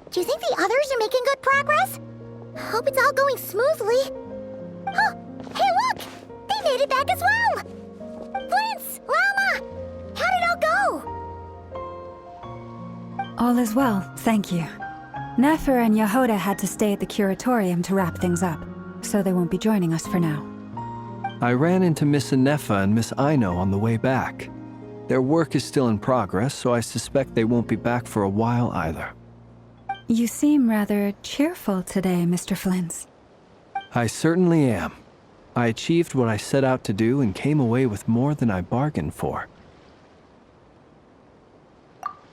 Do you think the others are making good progress? Hope it's all going smoothly. Oh, hey look! They made it back as well! Flintz! Llama! How'd it all go? All is well, thank you. Nefer and Yehoda had to stay at the curatorium to wrap things up, so they won't be joining us for now. I ran into Miss Nefa and Miss Aino on the way back. Their work is still in progress, so I suspect they won't be back for a while either. You seem rather cheerful today, Mr. Flintz. I certainly am. I achieved what I set out to do and came away with more than I bargained for.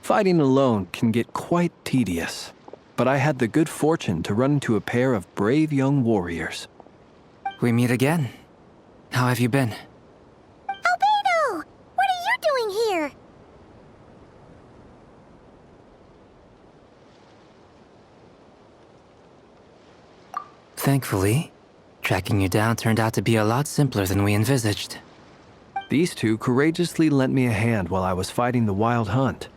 Fighting alone can get quite tedious, but I had the good fortune to run into a pair of brave young warriors. We meet again. How have you been? Albedo! What are you doing here? Thankfully, tracking you down turned out to be a lot simpler than we envisaged. These two courageously lent me a hand while I was fighting the wild hunt.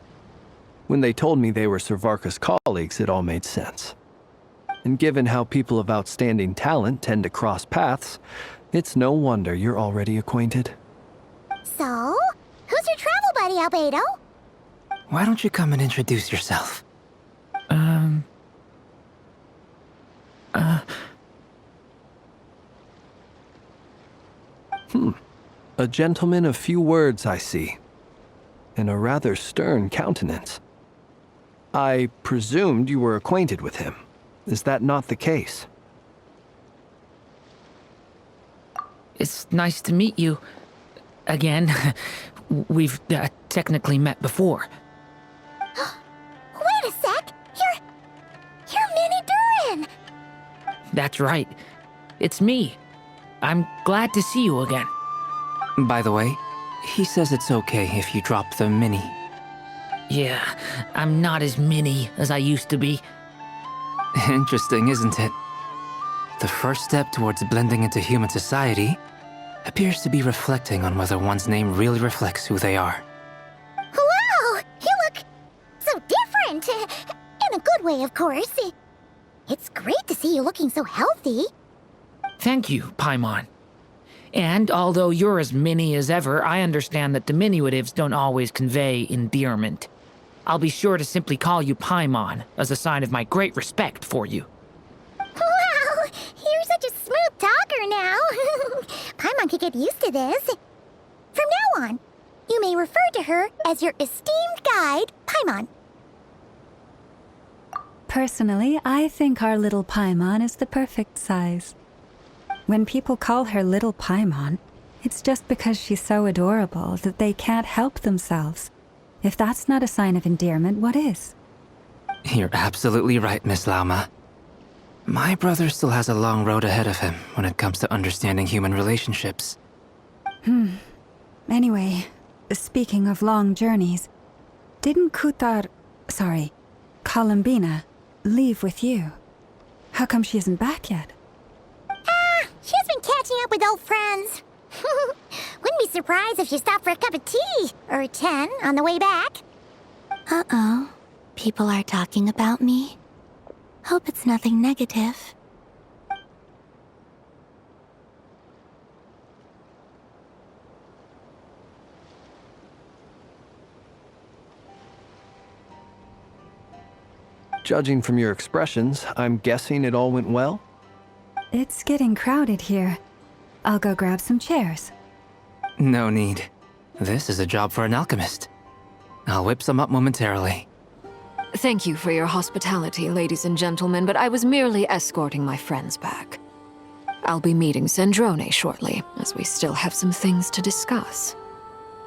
When they told me they were Servarka's colleagues, it all made sense. And given how people of outstanding talent tend to cross paths, it's no wonder you're already acquainted. So, who's your travel buddy, Albedo? Why don't you come and introduce yourself? A gentleman of few words, I see. And a rather stern countenance. I presumed you were acquainted with him. Is that not the case? It's nice to meet you. Again. We've technically met before. Wait a sec! You're Minnie Durin! That's right. It's me. I'm glad to see you again. By the way, he says it's okay if you drop the mini. Yeah, I'm not as mini as I used to be. Interesting, isn't it? The first step towards blending into human society appears to be reflecting on whether one's name really reflects who they are. Wow! You look so different! In a good way, of course. It's great to see you looking so healthy. Thank you, Paimon. And although you're as mini as ever, I understand that diminutives don't always convey endearment. I'll be sure to simply call you Paimon as a sign of my great respect for you. Wow! You're such a smooth talker now. Paimon could get used to this. From now on, you may refer to her as your esteemed guide, Paimon. Personally, I think our little Paimon is the perfect size. When people call her Little Paimon, it's just because she's so adorable that they can't help themselves. If that's not a sign of endearment, what is? You're absolutely right, Miss Lauma. My brother still has a long road ahead of him when it comes to understanding human relationships. Anyway, speaking of long journeys, didn't Columbina leave with you? How come she isn't back yet? She's been catching up with old friends. Wouldn't be surprised if she stopped for a cup of tea or 10 on the way back. Uh-oh. People are talking about me. Hope it's nothing negative. Judging from your expressions, I'm guessing it all went well? It's getting crowded here. I'll go grab some chairs. No need. This is a job for an alchemist. I'll whip some up momentarily. Thank you for your hospitality, ladies and gentlemen, but I was merely escorting my friends back. I'll be meeting Sandrone shortly, as we still have some things to discuss.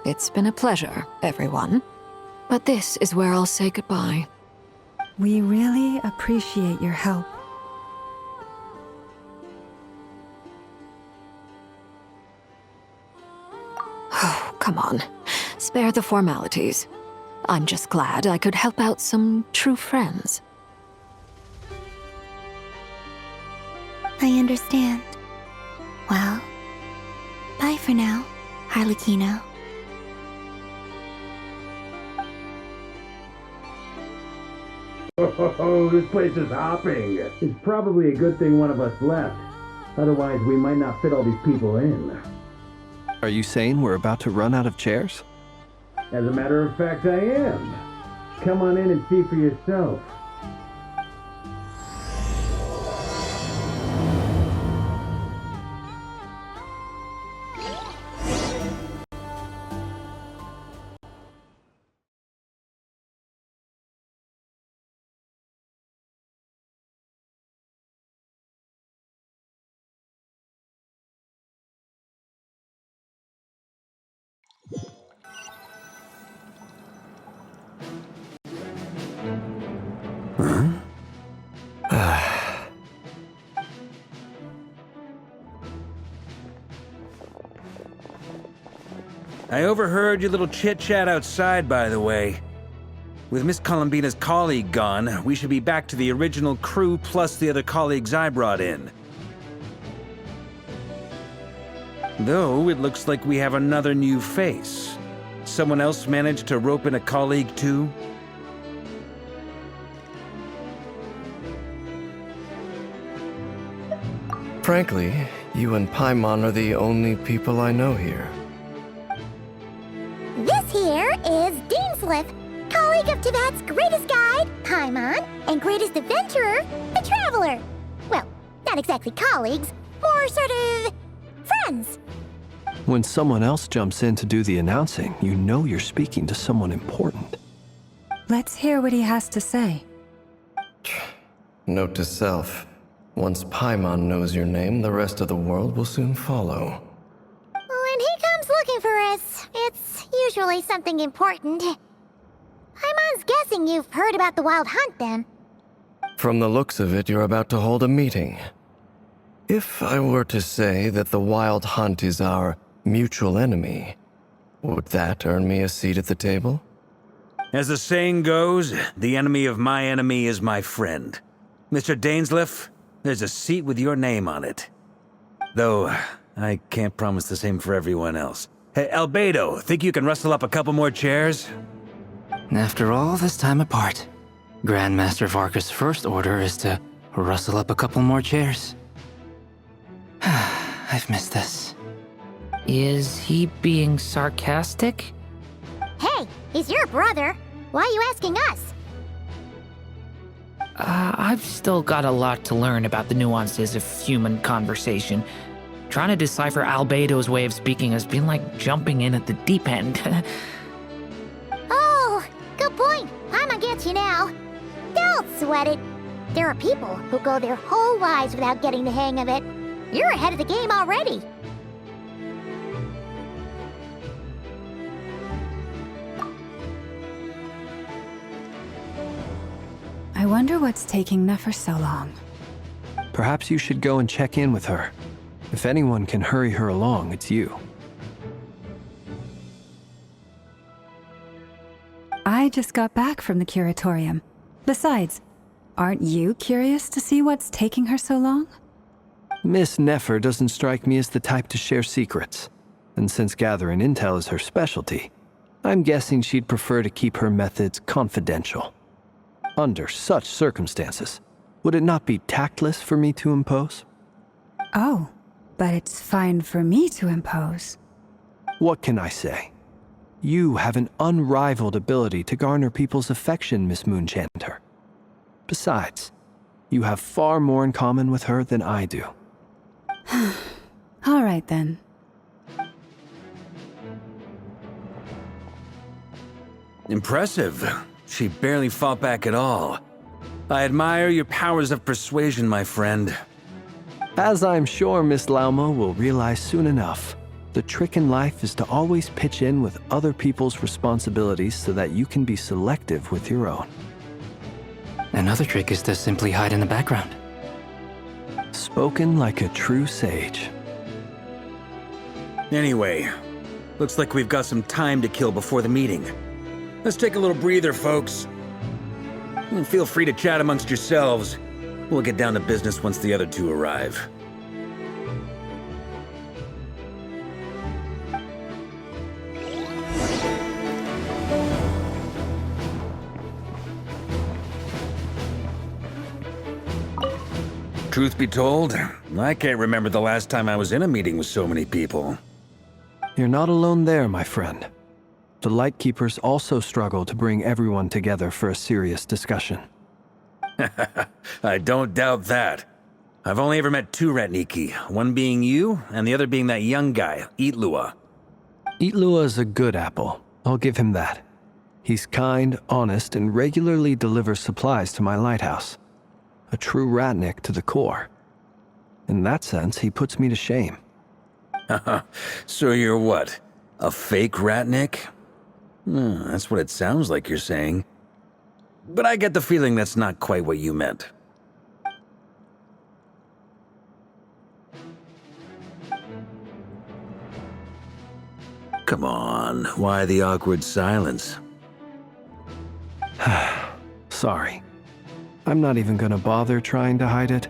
It's been a pleasure, everyone. But this is where I'll say goodbye. We really appreciate your help. Oh, come on. Spare the formalities. I'm just glad I could help out some true friends. I understand. Well, bye for now, Harlequino. Oh, this place is hopping. It's probably a good thing one of us left. Otherwise, we might not fit all these people in. Are you saying we're about to run out of chairs? As a matter of fact, I am. Come on in and see for yourself. I overheard your little chit-chat outside, by the way. With Miss Columbina's colleague gone, we should be back to the original crew plus the other colleagues I brought in. Though, it looks like we have another new face. Someone else managed to rope in a colleague, too? Frankly, you and Paimon are the only people I know here. This here is Deansliff, colleague of Tibet's greatest guide, Paimon, and greatest adventurer, the Traveler. Well, not exactly colleagues, more sort of friends. When someone else jumps in to do the announcing, you know you're speaking to someone important. Let's hear what he has to say. Note to self, once Paimon knows your name, the rest of the world will soon follow. When he comes looking for us, it's usually something important. Paimon's guessing you've heard about the Wild Hunt, then. From the looks of it, you're about to hold a meeting. If I were to say that the Wild Hunt is our mutual enemy, would that earn me a seat at the table? As the saying goes, the enemy of my enemy is my friend. Mr. Dainsliff, there's a seat with your name on it. Though, I can't promise the same for everyone else. Hey, Albedo, think you can rustle up a couple more chairs? After all this time apart, Grandmaster Varka's first order is to rustle up a couple more chairs. I've missed this. Is he being sarcastic? Hey, he's your brother. Why are you asking us? I've still got a lot to learn about the nuances of human conversation. Trying to decipher Albedo's way of speaking has been like jumping in at the deep end. Oh, good point. Paimon gets you now. Don't sweat it. There are people who go their whole lives without getting the hang of it. You're ahead of the game already. I wonder what's taking Nefer so long. Perhaps you should go and check in with her. If anyone can hurry her along, it's you. I just got back from the curatorium. Besides, aren't you curious to see what's taking her so long? Miss Nefer doesn't strike me as the type to share secrets. And since gathering intel is her specialty, I'm guessing she'd prefer to keep her methods confidential. Under such circumstances, would it not be tactless for me to impose? Oh, but it's fine for me to impose. What can I say? You have an unrivaled ability to garner people's affection, Miss Moonchanter. Besides, you have far more in common with her than I do. All right then. Impressive. She barely fought back at all. I admire your powers of persuasion, my friend. As I'm sure Miss Lauma will realize soon enough, the trick in life is to always pitch in with other people's responsibilities so that you can be selective with your own. Another trick is to simply hide in the background. Spoken like a true sage. Anyway, looks like we've got some time to kill before the meeting. Let's take a little breather, folks. And feel free to chat amongst yourselves. We'll get down to business once the other two arrive. Truth be told, I can't remember the last time I was in a meeting with so many people. You're not alone there, my friend. The Lightkeepers also struggle to bring everyone together for a serious discussion. I don't doubt that. I've only ever met two Ratniki, one being you, and the other being that young guy, Itlua. Itlua is a good apple, I'll give him that. He's kind, honest, and regularly delivers supplies to my lighthouse. A true Ratnik to the core. In that sense, he puts me to shame. So you're what? A fake Ratnik? That's what it sounds like you're saying. But I get the feeling that's not quite what you meant. Come on, why the awkward silence? Sorry. I'm not even gonna bother trying to hide it.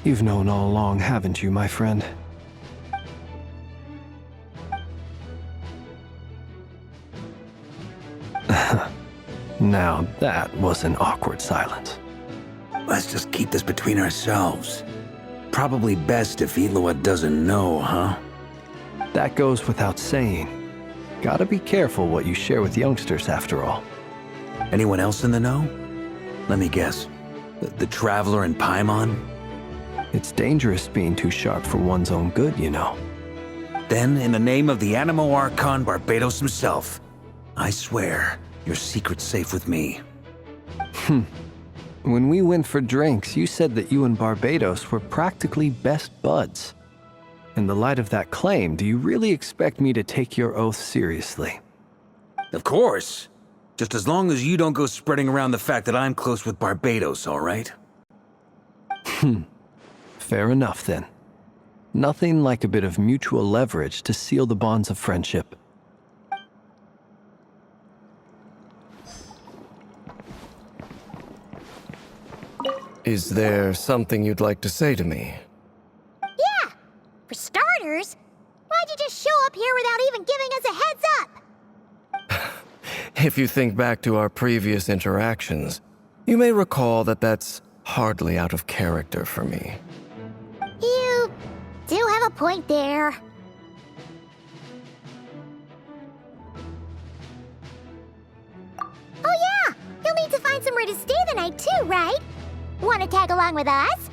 You've known all along, haven't you, my friend? Now that was an awkward silence. Let's just keep this between ourselves. Probably best if Itlua doesn't know, huh? That goes without saying. Gotta be careful what you share with youngsters, after all. Anyone else in the know? Let me guess. The Traveler and Paimon? It's dangerous being too sharp for one's own good, you know. Then, in the name of the Animo Archon Barbados himself, I swear, your secret's safe with me. When we went for drinks, you said that you and Barbados were practically best buds. In the light of that claim, do you really expect me to take your oath seriously? Of course. Just as long as you don't go spreading around the fact that I'm close with Barbados, all right? Fair enough, then. Nothing like a bit of mutual leverage to seal the bonds of friendship. Is there something you'd like to say to me? Yeah! For starters, why'd you just show up here without even giving us a heads up? If you think back to our previous interactions, you may recall that that's hardly out of character for me. You do have a point there. Oh yeah! You'll need to find somewhere to stay the night too, right? Want to tag along with us?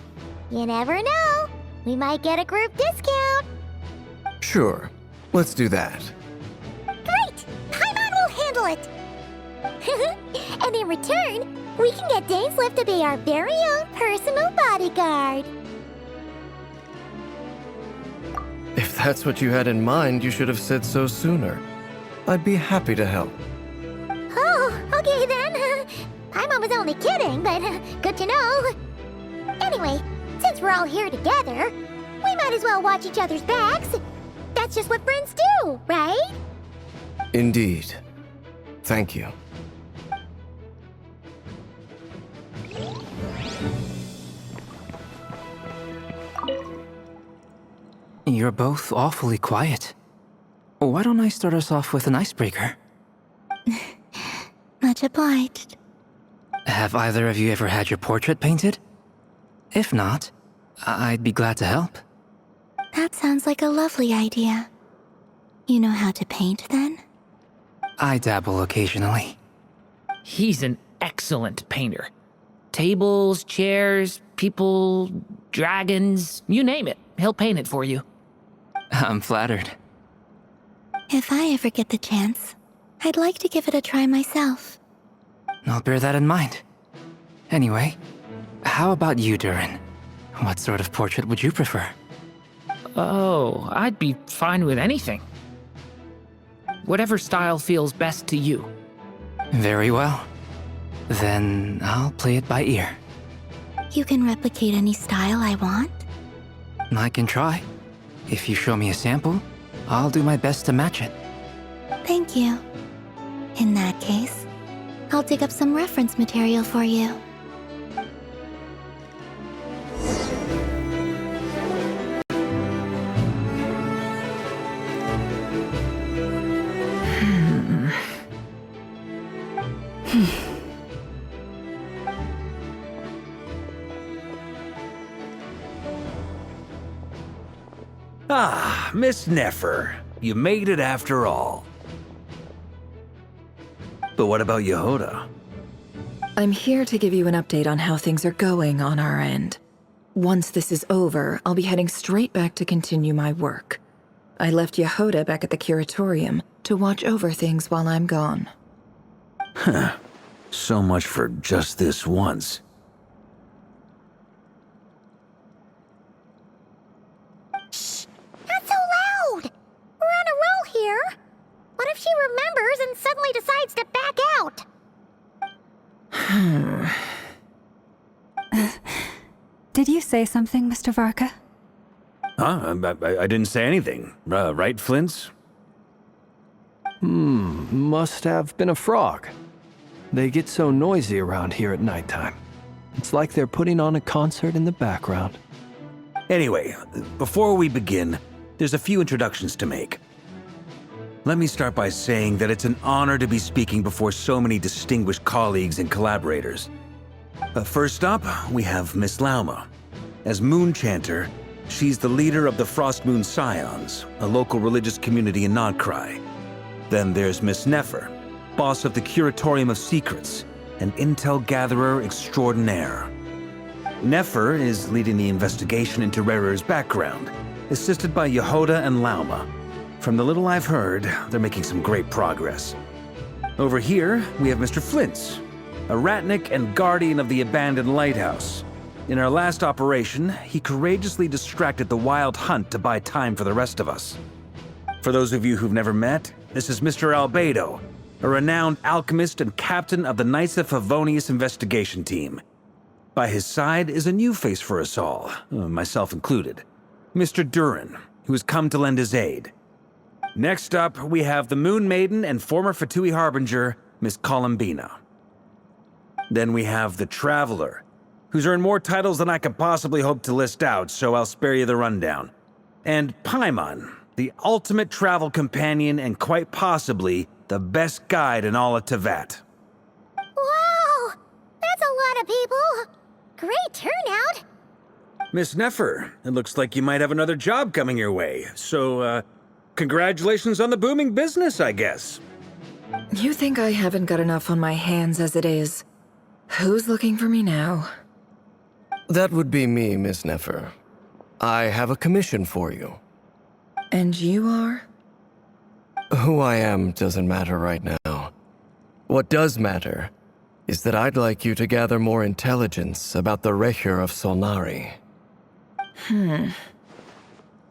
You never know. We might get a group discount. Sure, let's do that. Great! Paimon will handle it! And in return, we can get Dainslift to be our very own personal bodyguard. If that's what you had in mind, you should have said so sooner. I'd be happy to help. Oh, okay then. Paimon was only kidding, but good to know. Anyway, since we're all here together, we might as well watch each other's backs. That's just what friends do, right? Indeed. Thank you. You're both awfully quiet. Why don't I start us off with an icebreaker? Much obliged. Have either of you ever had your portrait painted? If not, I'd be glad to help. That sounds like a lovely idea. You know how to paint, then? I dabble occasionally. He's an excellent painter. Tables, chairs, people, dragons, you name it. He'll paint it for you. I'm flattered. If I ever get the chance, I'd like to give it a try myself. I'll bear that in mind. Anyway, how about you, Durin? What sort of portrait would you prefer? Oh, I'd be fine with anything. Whatever style feels best to you. Very well. Then I'll play it by ear. You can replicate any style I want? I can try. If you show me a sample, I'll do my best to match it. Thank you. In that case, I'll dig up some reference material for you. Ah, Miss Nefer. You made it after all. But what about Yehoda? I'm here to give you an update on how things are going on our end. Once this is over, I'll be heading straight back to continue my work. I left Yehoda back at the curatorium to watch over things while I'm gone. Huh. So much for just this once. Not so loud! We're on a roll here. What if she remembers and suddenly decides to back out? Did you say something, Mr. Varka? Huh? I didn't say anything. Right, Flints? Must have been a frog. They get so noisy around here at nighttime. It's like they're putting on a concert in the background. Anyway, before we begin, there's a few introductions to make. Let me start by saying that it's an honor to be speaking before so many distinguished colleagues and collaborators. First up, we have Miss Lauma. As Moon Chanter, she's the leader of the Frost Moon Scions, a local religious community in Nodcry. Then there's Miss Nefer, boss of the Curatorium of Secrets, an intel gatherer extraordinaire. Nefer is leading the investigation into Rerer's background, assisted by Yehoda and Lauma. From the little I've heard, they're making some great progress. Over here, we have Mr. Flintz, a ratnik and guardian of the abandoned lighthouse. In our last operation, he courageously distracted the Wild Hunt to buy time for the rest of us. For those of you who've never met, this is Mr. Albedo, a renowned alchemist and captain of the Knights of Favonius investigation team. By his side is a new face for us all, myself included, Mr. Durin, who has come to lend his aid. Next up, we have the Moon Maiden and former Fatui Harbinger, Miss Columbina. Then we have the Traveler, who's earned more titles than I could possibly hope to list out, so I'll spare you the rundown. And Paimon, the ultimate travel companion and quite possibly the best guide in all of Tevat. Wow! That's a lot of people! Great turnout! Miss Nefer, it looks like you might have another job coming your way, so, congratulations on the booming business, I guess. You think I haven't got enough on my hands as it is? Who's looking for me now? That would be me, Miss Nefer. I have a commission for you. And you are? Who I am doesn't matter right now. What does matter is that I'd like you to gather more intelligence about the Recher of Solnari.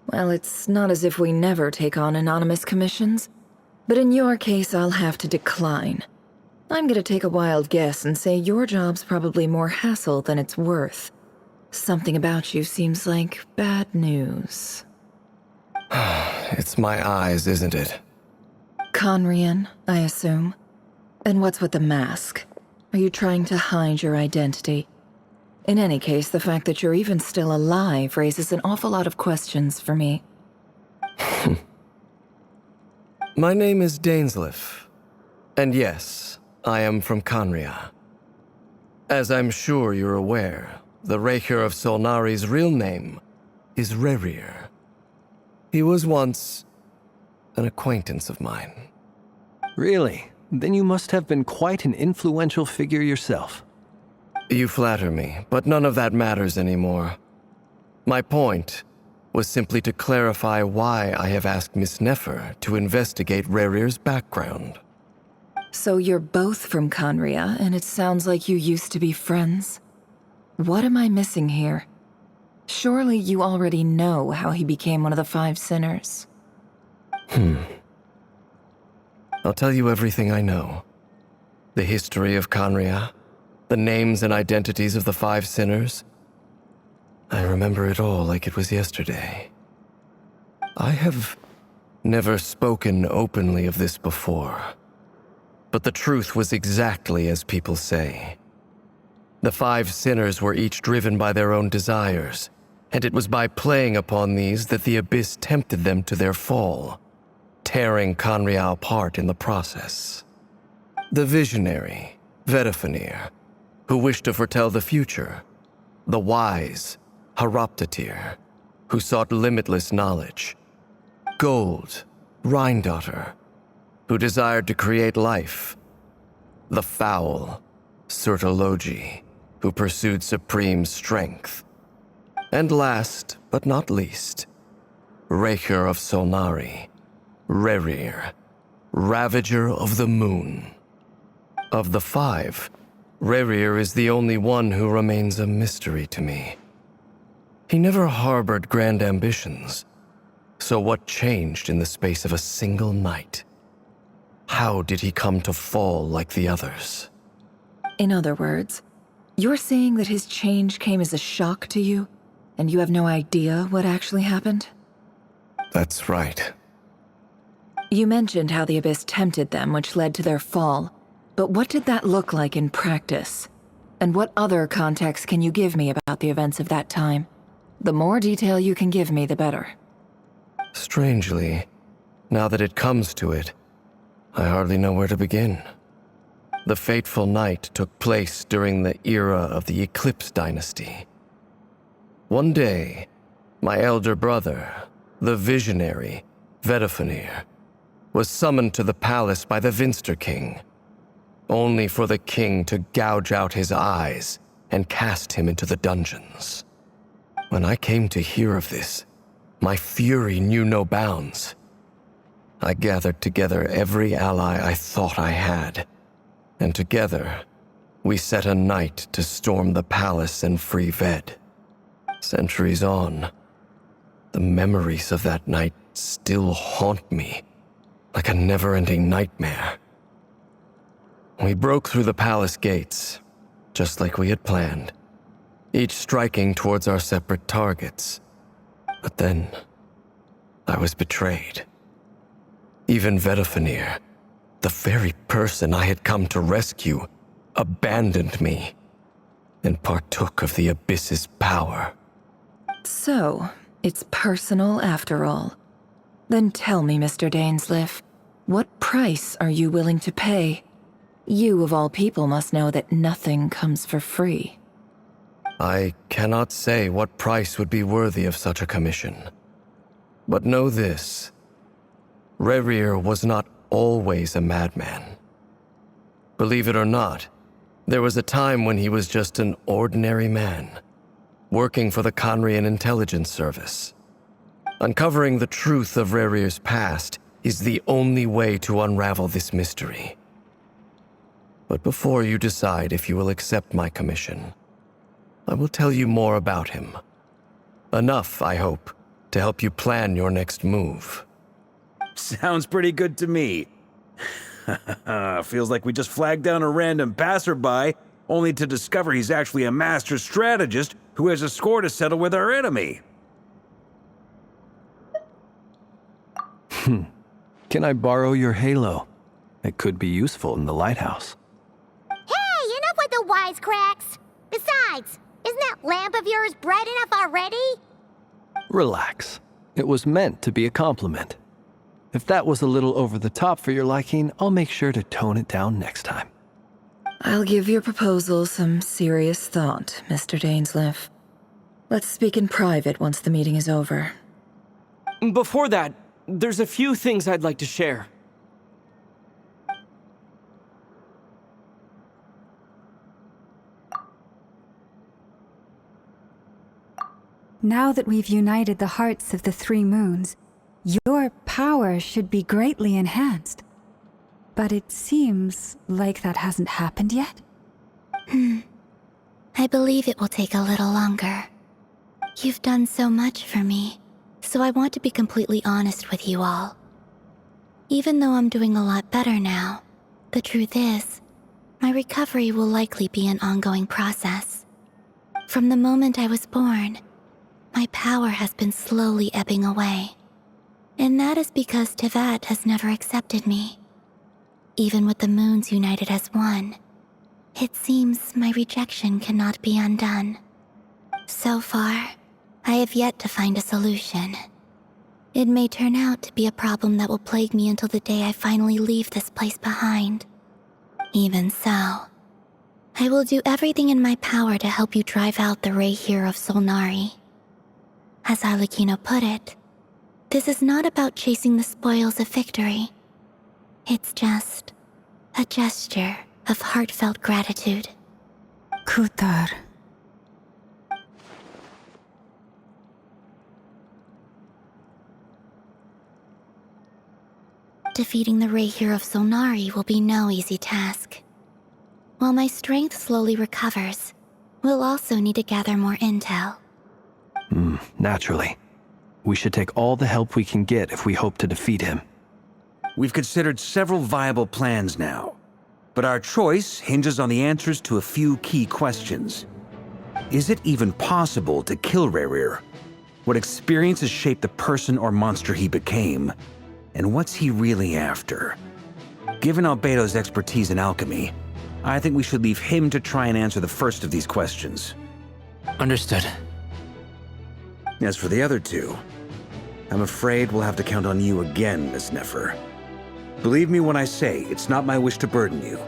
Well, it's not as if we never take on anonymous commissions. But in your case, I'll have to decline. I'm gonna take a wild guess and say your job's probably more hassle than it's worth. Something about you seems like bad news. It's my eyes, isn't it? Conrian, I assume. And what's with the mask? Are you trying to hide your identity? In any case, the fact that you're even still alive raises an awful lot of questions for me. My name is Dainsleif, and yes, I am from Conria. As I'm sure you're aware, the Raker of Solnari's real name is Rerir. He was once an acquaintance of mine. Really? Then you must have been quite an influential figure yourself. You flatter me, but none of that matters anymore. My point was simply to clarify why I have asked Miss Nefer to investigate Rerir's background. So you're both from Conria, and it sounds like you used to be friends? What am I missing here? Surely you already know how he became one of the Five Sinners. I'll tell you everything I know. The history of Conria, the names and identities of the Five Sinners. I remember it all like it was yesterday. I have never spoken openly of this before, but the truth was exactly as people say. The Five Sinners were each driven by their own desires, and it was by playing upon these that the Abyss tempted them to their fall, tearing Conria apart in the process. The visionary, Vedifenir, who wished to foretell the future. The wise, Haroptatir, who sought limitless knowledge. Gold, Rhindaughter, who desired to create life. The foul, Sertologi, who pursued supreme strength. And last, but not least, Raker of Solnari, Rerir, Ravager of the Moon. Of the five, Rerir is the only one who remains a mystery to me. He never harbored grand ambitions, so what changed in the space of a single night? How did he come to fall like the others? In other words, you're saying that his change came as a shock to you, and you have no idea what actually happened? That's right. You mentioned how the Abyss tempted them, which led to their fall. But what did that look like in practice? And what other context can you give me about the events of that time? The more detail you can give me, the better. Strangely, now that it comes to it, I hardly know where to begin. The fateful night took place during the era of the Eclipse Dynasty. One day, my elder brother, the visionary, Vedifenir, was summoned to the palace by the Vinster King, only for the king to gouge out his eyes and cast him into the dungeons. When I came to hear of this, my fury knew no bounds. I gathered together every ally I thought I had, and together, we set a night to storm the palace and free Ved. Centuries on, the memories of that night still haunt me like a never-ending nightmare. We broke through the palace gates, just like we had planned, each striking towards our separate targets. But then, I was betrayed. Even Vedifenir, the very person I had come to rescue, abandoned me and partook of the Abyss's power. So, it's personal after all. Then tell me, Mr. Dainsleif, what price are you willing to pay? You, of all people, must know that nothing comes for free. I cannot say what price would be worthy of such a commission. But know this. Rerir was not always a madman. Believe it or not, there was a time when he was just an ordinary man, working for the Conrian Intelligence Service. Uncovering the truth of Rerir's past is the only way to unravel this mystery. But before you decide if you will accept my commission, I will tell you more about him. Enough, I hope, to help you plan your next move. Sounds pretty good to me. Feels like we just flagged down a random passerby, only to discover he's actually a master strategist who has a score to settle with our enemy. Can I borrow your halo? It could be useful in the lighthouse. Hey, enough with the wisecracks! Besides, isn't that lamp of yours bright enough already? Relax. It was meant to be a compliment. If that was a little over the top for your liking, I'll make sure to tone it down next time. I'll give your proposal some serious thought, Mr. Dainsleif. Let's speak in private once the meeting is over. Before that, there's a few things I'd like to share. Now that we've united the hearts of the three moons, your power should be greatly enhanced. But it seems like that hasn't happened yet. I believe it will take a little longer. You've done so much for me, so I want to be completely honest with you all. Even though I'm doing a lot better now, the truth is, my recovery will likely be an ongoing process. From the moment I was born, my power has been slowly ebbing away. And that is because Tevat has never accepted me. Even with the moons united as one, it seems my rejection cannot be undone. So far, I have yet to find a solution. It may turn out to be a problem that will plague me until the day I finally leave this place behind. Even so, I will do everything in my power to help you drive out the Ray here of Solnari. As Arlecchino put it, this is not about chasing the spoils of victory. It's just a gesture of heartfelt gratitude. Kutar. Defeating the Ray here of Solnari will be no easy task. While my strength slowly recovers, we'll also need to gather more intel. Naturally. We should take all the help we can get if we hope to defeat him. We've considered several viable plans now, but our choice hinges on the answers to a few key questions. Is it even possible to kill Rerir? What experiences shaped the person or monster he became? And what's he really after? Given Albedo's expertise in alchemy, I think we should leave him to try and answer the first of these questions. Understood. As for the other two, I'm afraid we'll have to count on you again, Miss Nefer. Believe me when I say it's not my wish to burden you.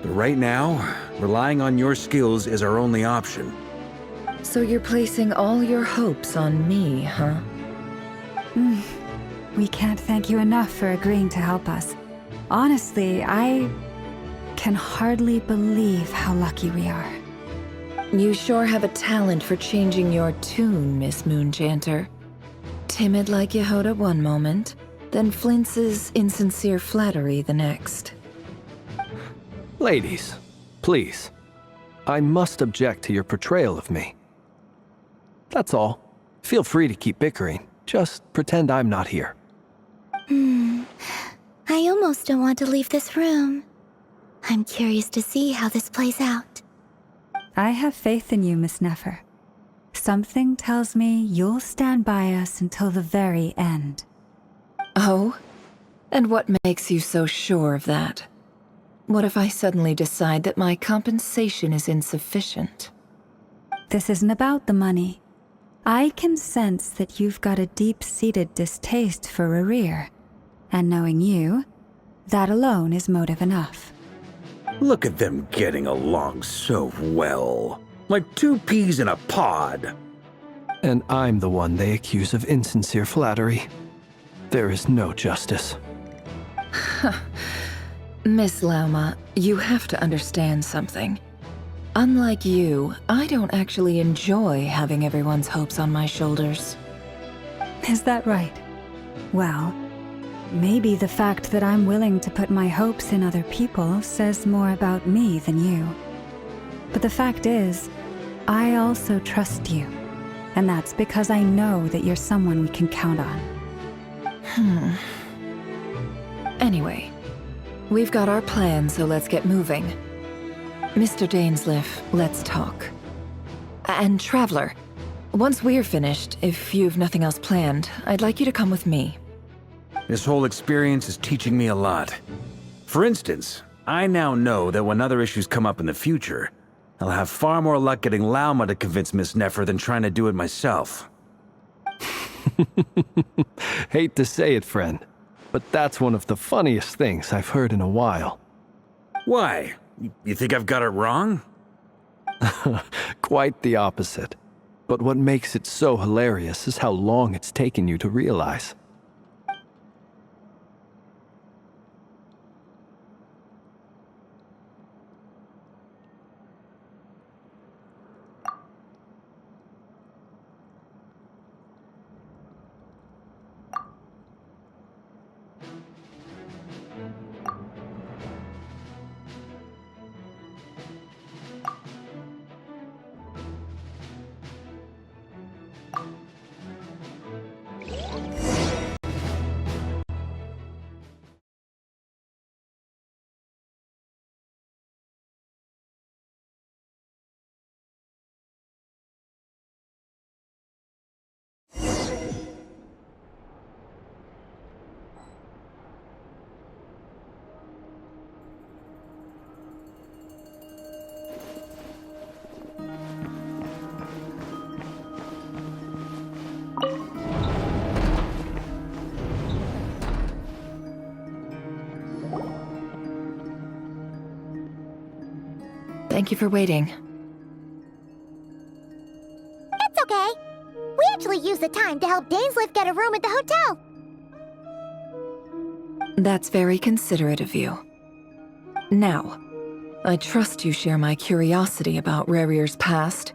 But right now, relying on your skills is our only option. So you're placing all your hopes on me, huh? We can't thank you enough for agreeing to help us. Honestly, I can hardly believe how lucky we are. You sure have a talent for changing your tune, Miss Moonchanter. Timid like Yehoda one moment, then flinches insincere flattery the next. Ladies, please. I must object to your portrayal of me. That's all. Feel free to keep bickering. Just pretend I'm not here. I almost don't want to leave this room. I'm curious to see how this plays out. I have faith in you, Miss Nefer. Something tells me you'll stand by us until the very end. Oh? And what makes you so sure of that? What if I suddenly decide that my compensation is insufficient? This isn't about the money. I can sense that you've got a deep-seated distaste for Rerir. And knowing you, that alone is motive enough. Look at them getting along so well. Like two peas in a pod. And I'm the one they accuse of insincere flattery. There is no justice. Miss Lauma, you have to understand something. Unlike you, I don't actually enjoy having everyone's hopes on my shoulders. Is that right? Well, maybe the fact that I'm willing to put my hopes in other people says more about me than you. But the fact is, I also trust you. And that's because I know that you're someone we can count on. Anyway, we've got our plan, so let's get moving. Mr. Dainsleif, let's talk. And Traveler, once we're finished, if you've nothing else planned, I'd like you to come with me. This whole experience is teaching me a lot. For instance, I now know that when other issues come up in the future, I'll have far more luck getting Lauma to convince Miss Nefer than trying to do it myself. Hate to say it, friend, But that's one of the funniest things I've heard in a while. Why? You think I've got it wrong? Quite the opposite. But what makes it so hilarious is how long it's taken you to realize. Thank you for waiting. It's okay. We actually used the time to help Dainsliff get a room at the hotel. That's very considerate of you. Now, I trust you share my curiosity about Rarier's past,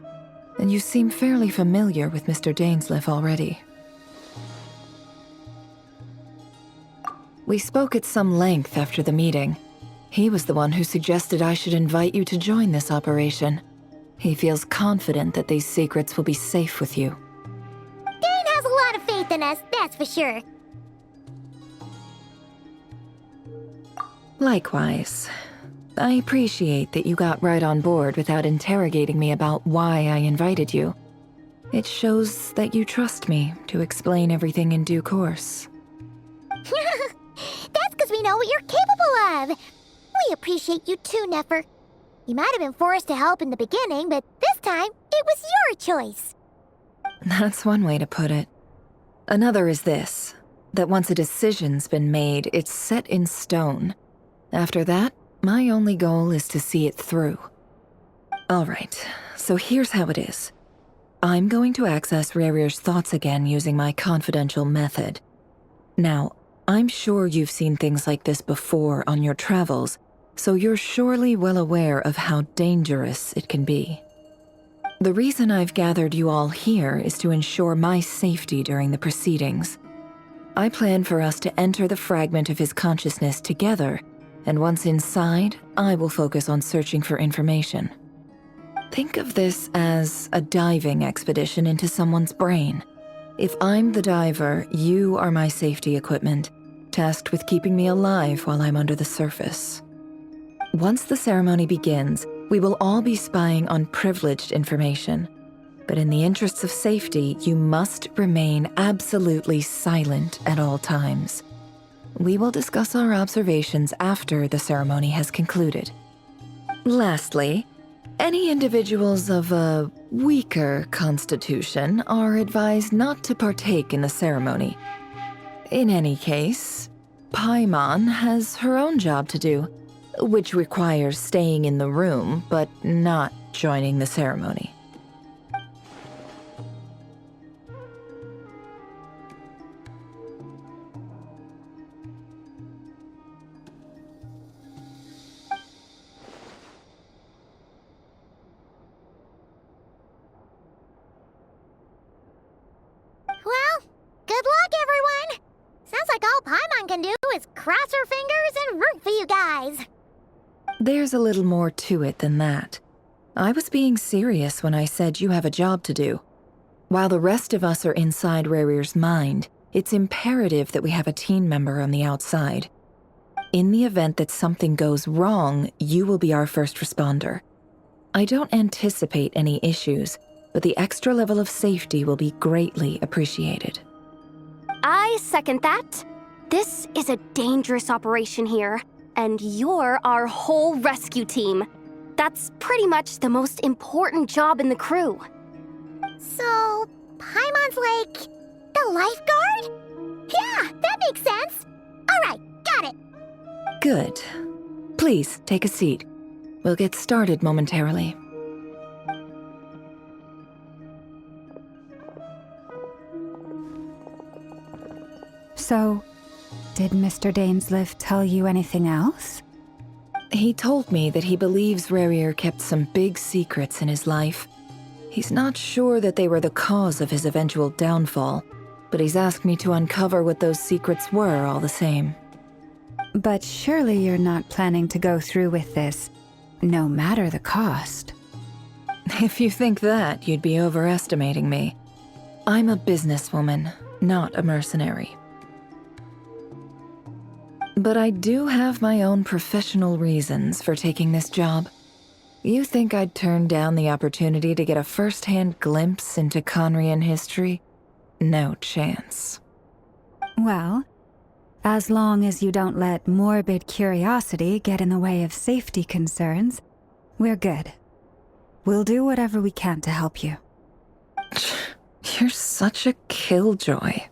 and you seem fairly familiar with Mr. Dainsliff already. We spoke at some length after the meeting. He was the one who suggested I should invite you to join this operation. He feels confident that these secrets will be safe with you. Dane has a lot of faith in us, that's for sure. Likewise. I appreciate that you got right on board without interrogating me about why I invited you. It shows that you trust me to explain everything in due course. That's because we know what you're capable of. We appreciate you too, Nefer. You might have been forced to help in the beginning, but this time, it was your choice. That's one way to put it. Another is this, that once a decision's been made, it's set in stone. After that, my only goal is to see it through. Alright, so here's how it is. I'm going to access Rarier's thoughts again using my confidential method. Now, I'm sure you've seen things like this before on your travels, so you're surely well aware of how dangerous it can be. The reason I've gathered you all here is to ensure my safety during the proceedings. I plan for us to enter the fragment of his consciousness together, and once inside, I will focus on searching for information. Think of this as a diving expedition into someone's brain. If I'm the diver, you are my safety equipment, tasked with keeping me alive while I'm under the surface. Once the ceremony begins, we will all be spying on privileged information. But in the interests of safety, you must remain absolutely silent at all times. We will discuss our observations after the ceremony has concluded. Lastly, any individuals of a weaker constitution are advised not to partake in the ceremony. In any case, Paimon has her own job to do, which requires staying in the room but not joining the ceremony. Well, good luck, everyone. Sounds like all Paimon can do is cross her fingers and root for you guys. There's a little more to it than that. I was being serious when I said you have a job to do. While the rest of us are inside Rarier's mind, it's imperative that we have a team member on the outside. In the event that something goes wrong, you will be our first responder. I don't anticipate any issues, but the extra level of safety will be greatly appreciated. I second that. This is a dangerous operation here, and you're our whole rescue team. That's pretty much the most important job in the crew. So, Paimon's like the lifeguard? Yeah, that makes sense. Alright, got it. Good. Please, take a seat. We'll get started momentarily. So, did Mr. Dainsleif tell you anything else? He told me that he believes Rarier kept some big secrets in his life. He's not sure that they were the cause of his eventual downfall, but he's asked me to uncover what those secrets were all the same. But surely you're not planning to go through with this, no matter the cost. If you think that, you'd be overestimating me. I'm a businesswoman, not a mercenary. But I do have my own professional reasons for taking this job. You think I'd turn down the opportunity to get a first-hand glimpse into Conrian history? No chance. Well, as long as you don't let morbid curiosity get in the way of safety concerns, we're good. We'll do whatever we can to help you. You're such a killjoy.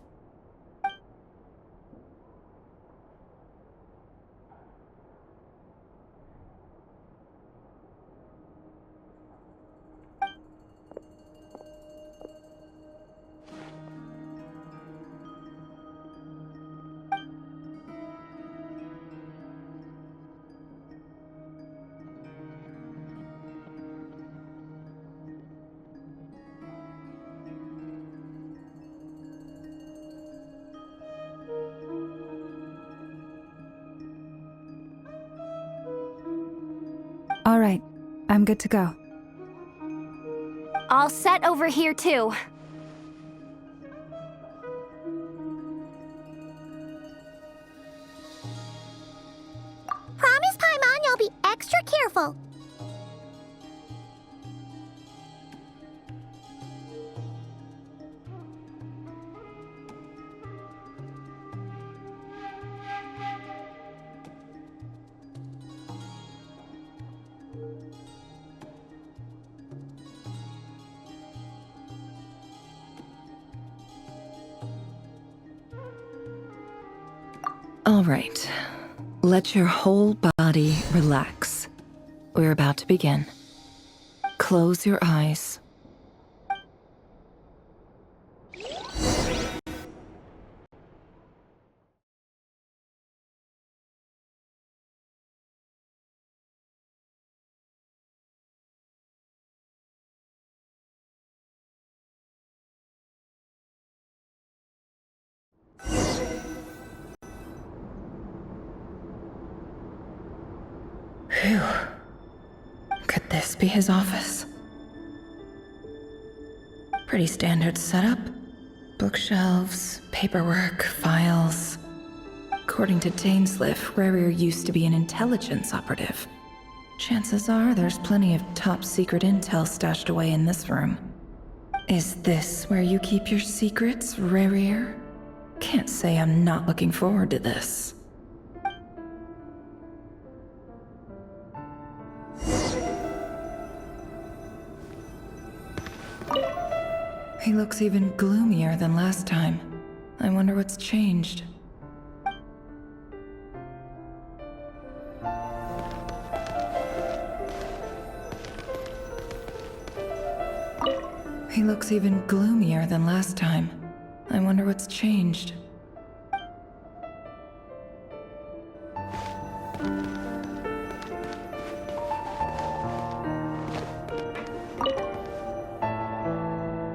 All right, I'm good to go. All set over here, too. Promise, Paimon, you'll be extra careful. All right. Let your whole body relax. We're about to begin. Close your eyes. Phew. Could this be his office? Pretty standard setup. Bookshelves, paperwork, files. According to Dainsleif, Rarier used to be an intelligence operative. Chances are there's plenty of top secret intel stashed away in this room. Is this where you keep your secrets, Rarier? Can't say I'm not looking forward to this. He looks even gloomier than last time. I wonder what's changed. He looks even gloomier than last time. I wonder what's changed.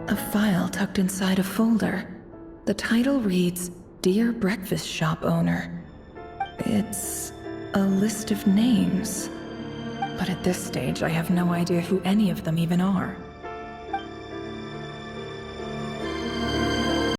A file tucked inside a folder. The title reads, Dear Breakfast Shop Owner. It's a list of names. But at this stage, I have no idea who any of them even are.